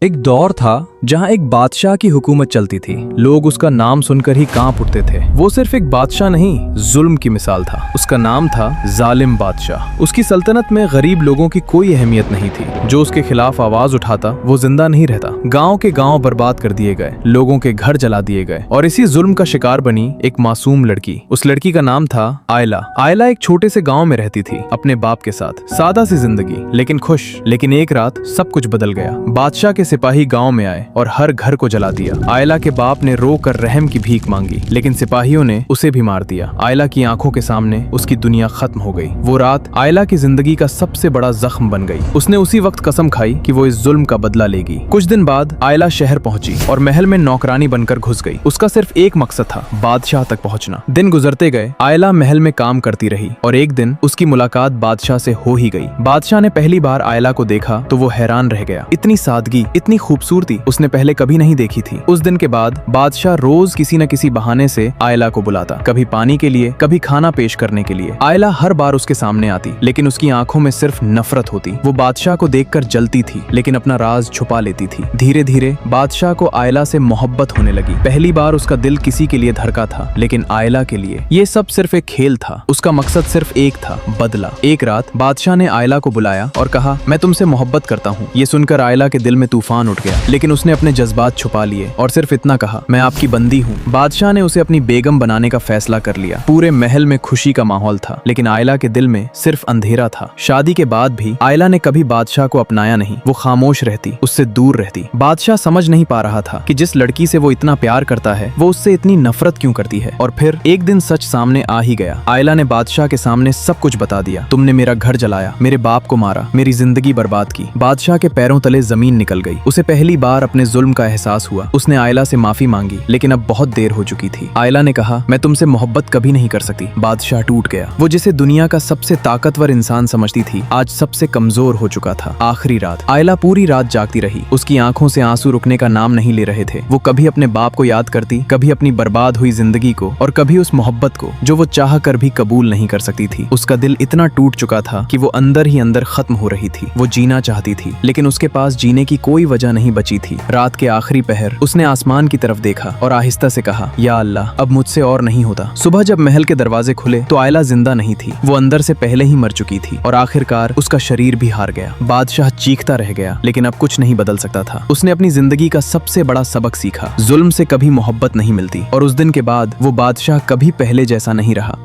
एक दौर था जहां एक बादशाह की हुकूमत चलती थी। लोग उसका नाम सुनकर ही कांप उठते थे। वो सिर्फ एक बादशाह नहीं, जुल्म की मिसाल था। उसका नाम था जालिम बादशाह। उसकी सल्तनत में गरीब लोगों की कोई अहमियत नहीं थी। जो उसके खिलाफ आवाज उठाता वो जिंदा नहीं रहता। गांव के गांव बर्बाद कर दिए गए, लोगों के घर जला दिए गए और इसी जुल्म का शिकार बनी एक मासूम लड़की। उस लड़की का नाम था आयला। आयला एक छोटे से गाँव में रहती थी अपने बाप के साथ। सादा सी जिंदगी, लेकिन खुश। लेकिन एक रात सब कुछ बदल गया। बादशाह के सिपाही गांव में आए और हर घर को जला दिया। आयला के बाप ने रो कर रहम की भीख मांगी, लेकिन सिपाहियों ने उसे भी मार दिया। आयला की आंखों के सामने उसकी दुनिया खत्म हो गई। वो रात आयला की जिंदगी का सबसे बड़ा जख्म बन गई। उसने उसी वक्त कसम खाई कि वो इस जुल्म का बदला लेगी। कुछ दिन बाद आयला शहर पहुंची और महल में नौकरानी बनकर घुस गई। उसका सिर्फ एक मकसद था, बादशाह तक पहुंचना। दिन गुजरते गए, आयला महल में काम करती रही और एक दिन उसकी मुलाकात बादशाह से हो ही गई। बादशाह ने पहली बार आयला को देखा तो वो हैरान रह गया। इतनी सादगी, इतनी खूबसूरती उसने पहले कभी नहीं देखी थी। उस दिन के बाद बादशाह रोज किसी न किसी बहाने से आयला को बुलाता, कभी पानी के लिए, कभी खाना पेश करने के लिए। आयला हर बार उसके सामने आती, लेकिन उसकी आंखों में सिर्फ नफरत होती। वो बादशाह को देखकर जलती थी, लेकिन अपना राज छुपा लेती थी। धीरे धीरे बादशाह को आयला से मोहब्बत होने लगी। पहली बार उसका दिल किसी के लिए धड़का था, लेकिन आयला के लिए ये सब सिर्फ एक खेल था। उसका मकसद सिर्फ एक था, बदला। एक रात बादशाह ने आयला को बुलाया और कहा, मैं तुमसे मोहब्बत करता हूँ। ये सुनकर आयला के दिल में तूफान उठ गया, लेकिन उसने अपने जज्बात छुपा लिए और सिर्फ इतना कहा, मैं आपकी बंदी हूँ। बादशाह ने उसे अपनी बेगम बनाने का फैसला कर लिया। पूरे महल में खुशी का माहौल था, लेकिन आयला के दिल में सिर्फ अंधेरा था। शादी के बाद भी आयला ने कभी बादशाह को अपनाया नहीं। वो खामोश रहती, उससे दूर रहती। बादशाह समझ नहीं पा रहा था कि जिस लड़की से वो इतना प्यार करता है, वो उससे इतनी नफरत क्यों करती है। और फिर एक दिन सच सामने आ ही गया। आयला ने बादशाह के सामने सब कुछ बता दिया। तुमने मेरा घर जलाया, मेरे बाप को मारा, मेरी जिंदगी बर्बाद की। बादशाह के पैरों तले जमीन निकल गई। उसे पहली बार अपने जुल्म का एहसास हुआ। उसने आयला से माफी मांगी, लेकिन अब बहुत देर हो चुकी थी। आयला ने कहा, मैं तुमसे मोहब्बत कभी नहीं कर सकती। बादशाह टूट गया। वो जिसे दुनिया का सबसे ताकतवर इंसान समझती थी, आज सबसे कमजोर हो चुका था। आखिरी रात आयला पूरी रात जागती रही। उसकी आंखों से आंसू रुकने का नाम नहीं ले रहे थे। वो कभी अपने बाप को याद करती, कभी अपनी बर्बाद हुई जिंदगी को, और कभी उस मोहब्बत को जो वो चाह कर भी कबूल नहीं कर सकती थी। उसका दिल इतना टूट चुका था कि वो अंदर ही अंदर खत्म हो रही थी। वो जीना चाहती थी, लेकिन उसके पास जीने की कोई वजह नहीं बची थी। रात के आखिरी पहर उसने आसमान की तरफ देखा और आहिस्ता से कहा, या अल्लाह, अब मुझसे और नहीं होता। सुबह जब महल के दरवाजे खुले तो आयला जिंदा नहीं थी। वो अंदर से पहले ही मर चुकी थी और आखिरकार उसका शरीर भी हार गया। बादशाह चीखता रह गया, लेकिन अब कुछ नहीं बदल सकता था। उसने अपनी जिंदगी का सबसे बड़ा सबक सीखा, जुल्म से कभी मोहब्बत नहीं मिलती। और उस दिन के बाद वो बादशाह कभी पहले जैसा नहीं रहा।